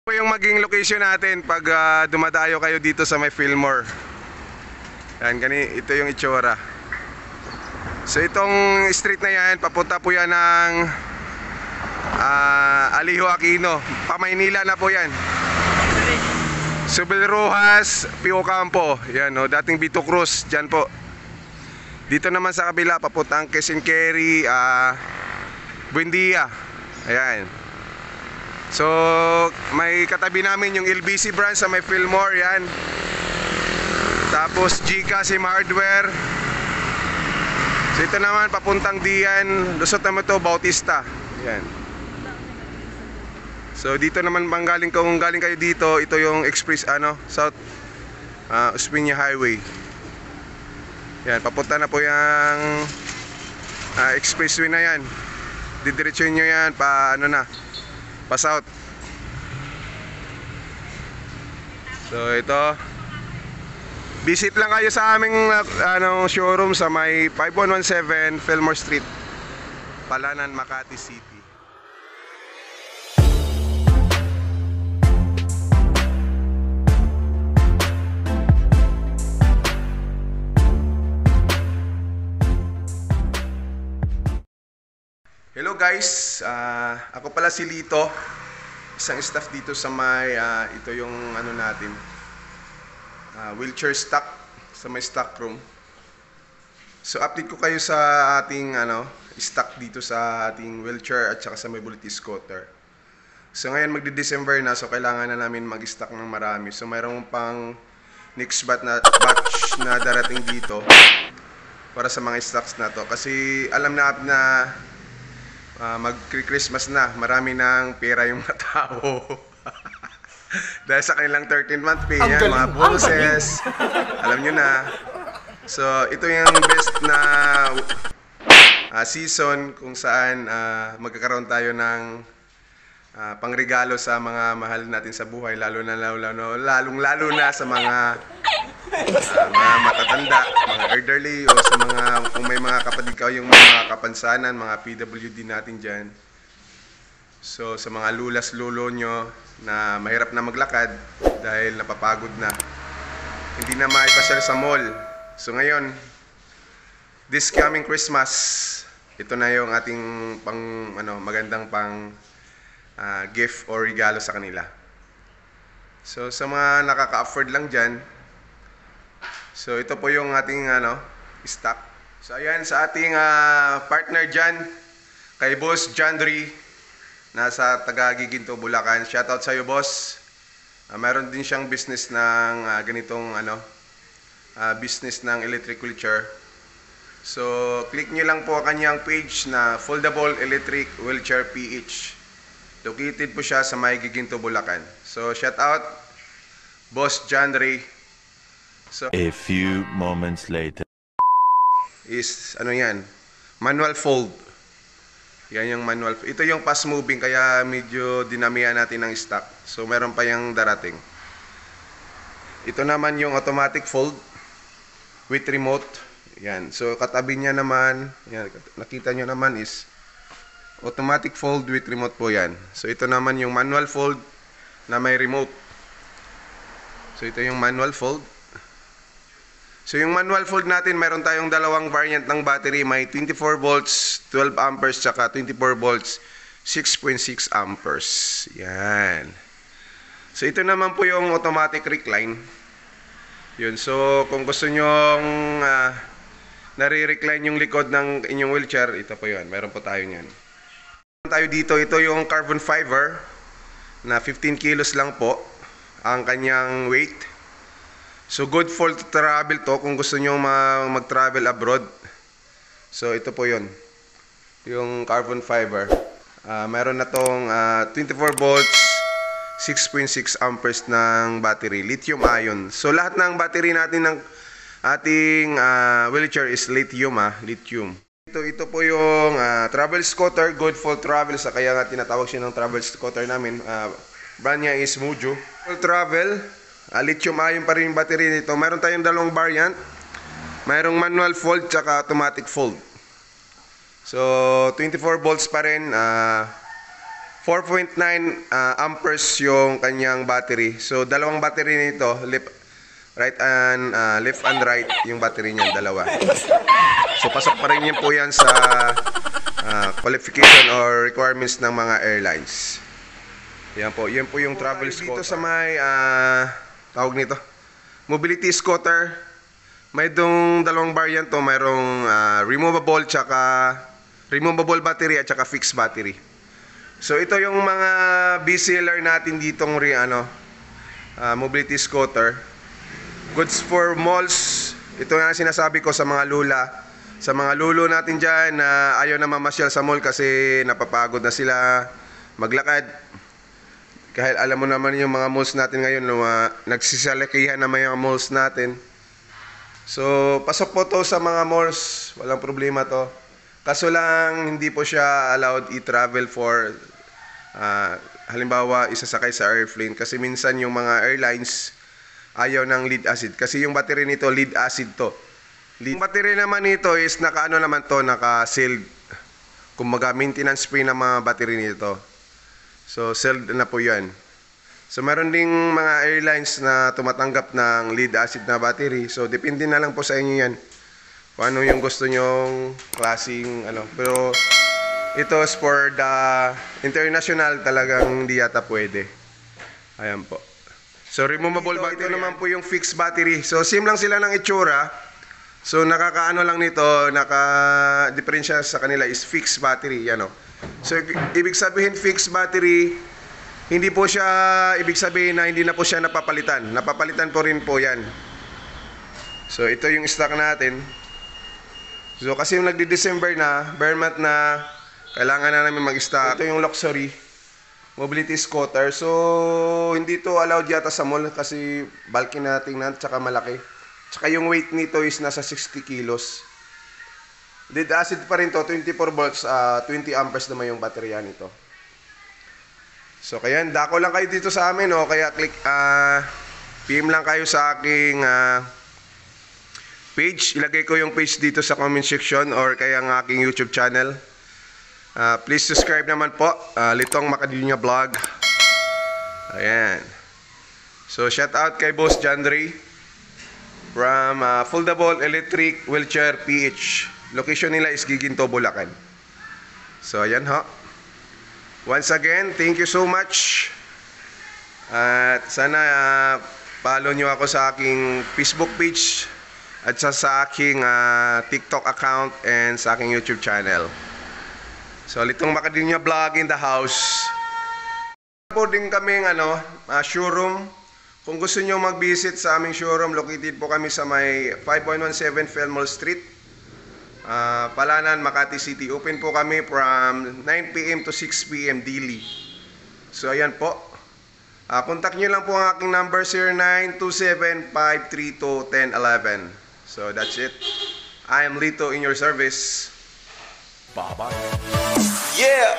Ito yung maging location natin pag dumadayo kayo dito sa may Fillmore. Yan, ito yung itsura. So itong street na yan, papunta po yan ng Alejo Aquino. Pa-Maynila na po yan. Subil Rojas, Pio Campo. Yan, no, dating Vito Cruz, dyan po. Dito naman sa kabila, papuntang Quezon Quezon, Buendia. Ayan. So, may katabi namin yung LBC branch sa may Fillmore, yan. Tapos GCash Hardware. So ito naman papuntang Dian, lusot naman to Bautista. Yan. So dito naman kung galing kayo dito, ito yung express South Uspenia Highway. Yan, papunta na po yung expressway na yan. Didiretso nyo yan pa pa south. So ito, visit lang kayo sa aming showroom sa may 5117 Fillmore Street, Palanan, Makati City. Hello guys, ako pala si Lito, isang staff dito sa may ito yung natin, wheelchair stock sa may stock room. So update ko kayo sa ating stock dito sa ating wheelchair at saka sa may bullet scooter. So ngayon magdi-December na, so kailangan na namin mag-stock ng marami. So mayroon pang next batch na darating dito para sa mga stocks na to, kasi alam na mag-Christmas na, marami ng pera yung mga tao. Dahil sa kanilang 13th-month pay yan, mga bonuses, alam nyo na. So ito yung best na season kung saan magkakaroon tayo ng pangregalo sa mga mahal natin sa buhay, lalong lalo na sa mga matatanda, mga elderly, o sa mga, kung may mga kapatid ka, yung mga kapansanan, mga PWD natin dyan. So sa mga lulas-lulo nyo na mahirap na maglakad dahil napapagod na, hindi na maipasyal sa mall. So ngayon, this coming Christmas, ito na yung ating magandang gift or regalo sa kanila. So sa mga nakaka-afford lang dyan, so ito po yung ating stock. So ayan, sa ating partner dyan, kay Boss Jandri, nasa Taga-Giginto, Bulacan. Shoutout sa iyo, boss. Meron din siyang business ng ganitong business ng electric wheelchair. So click nyo lang po kanyang page na Foldable Electric Wheelchair PH. Located po siya sa may Giginto, Bulacan. So shoutout Boss Jandri. So, a few moments later is yan, manual fold. Yan yung manual. Ito yung fast moving, kaya medyo dinamihan natin ng stock. So meron pa yung darating. Ito naman yung automatic fold with remote. Yan. So katabi niya naman, yan, nakita nyo naman is automatic fold with remote po yan. So ito naman yung manual fold na may remote. So ito yung manual fold. So yung manual fold natin, mayroon tayong dalawang variant ng battery. May 24 volts, 12 amperes, tsaka 24 volts, 6.6 amperes. Yan. So ito naman po yung automatic recline. Yun. So kung gusto nyong nare-recline yung likod ng inyong wheelchair, ito po yun. Meron po tayo nyan. Tayo dito, ito yung carbon fiber na 15 kilos lang po ang kanyang weight. So good for travel to kung gusto nyo mag-travel abroad. So ito po yun, yung carbon fiber. Meron na tong 24 volts, 6.6 amperes ng battery, lithium ion. So lahat ng battery natin ng ating wheelchair is lithium. Ito po yung travel scooter, good for travel. Sa kaya nga tinatawag siya ng travel scooter namin. Brand niya is Mujo. For travel, lithium ion pa rin yung battery nito. Mayroon tayong dalawang variant. Mayroong manual fold tsaka automatic fold. So 24 volts pa rin, 4.9 amperes yung kanyang battery. So dalawang battery nito, left and right yung battery niyan, dalawa. So pasok pa rin yun po yan sa qualification or requirements ng mga airlines. Yan po yung travel scooter. Dito sa may tawag nito, mobility scooter. May dong dalawang variant to, mayroong removable battery at saka fixed battery. So ito yung mga bestseller natin ditong mobility scooter. Goods for malls. Ito nga sinasabi ko sa mga lula. Sa mga lulo natin dyan na ayaw na mamasyal sa mall kasi napapagod na sila maglakad. Kahit alam mo naman yung mga malls natin ngayon, nagsisalakihan naman yung malls natin. So pasok po to sa mga malls. Walang problema to. Kaso lang, hindi po siya allowed i-travel for, halimbawa, isasakay sa airplane. Kasi minsan yung mga airlines, ayaw ng lead acid. Kasi yung battery nito, lead acid to. Yung battery naman nito is naka-sealed. Kumbaga, maintenance free na mga battery nito. So, sealed na po yan. So, meron ding mga airlines na tumatanggap ng lead acid na battery. So, depende na lang po sa inyo yan. Kung ano yung gusto nyong klaseng pero ito is for the international, talagang hindi yata pwede. Ayan po. So removable battery. Ito naman po yung fixed battery. So same lang sila ng itsura. So nakakaano lang nito, naka-diferensya sa kanila is fixed battery, So ibig sabihin fixed battery, hindi po siya ibig sabihin na hindi na po siya napapalitan. Napapalitan po rin po 'yan. So ito yung stock natin. So kasi yung nagdi-December na, bare month na, kailangan na namin mag-stock. Ito yung luxury mobility scooter. So hindi to allowed yata sa mall kasi bulky na tingnan, tsaka malaki. Tsaka yung weight nito is nasa 60 kilos. Lead acid pa rin to, 24 volts, 20 amperes naman yung baterya nito. So kaya dako lang kayo dito sa amin, kaya PM lang kayo sa aking page. Ilagay ko yung page dito sa comment section or kaya ng aking YouTube channel. Please subscribe naman po, Litong Macadillo Vlog. Ayan. So shout out kay Boss John Ray from Foldable Electric Wheelchair PH. Location nila is Giginto, Bulacan. So ayan ho. Once again, thank you so much. At sana follow nyo ako sa aking Facebook page at sa aking TikTok account and sa aking YouTube channel. So Litong Macadillo Vlog in the house. Po din kaming showroom. Kung gusto nyo mag-visit sa aming showroom, located po kami sa may 5117 Felmall Street, Palanan, Makati City. Open po kami from 9 PM to 6 PM daily. So ayan po. Contact nyo lang po ang aking number 0927-532-1011. So that's it. I am Lito in your service. Bye-bye. Yeah.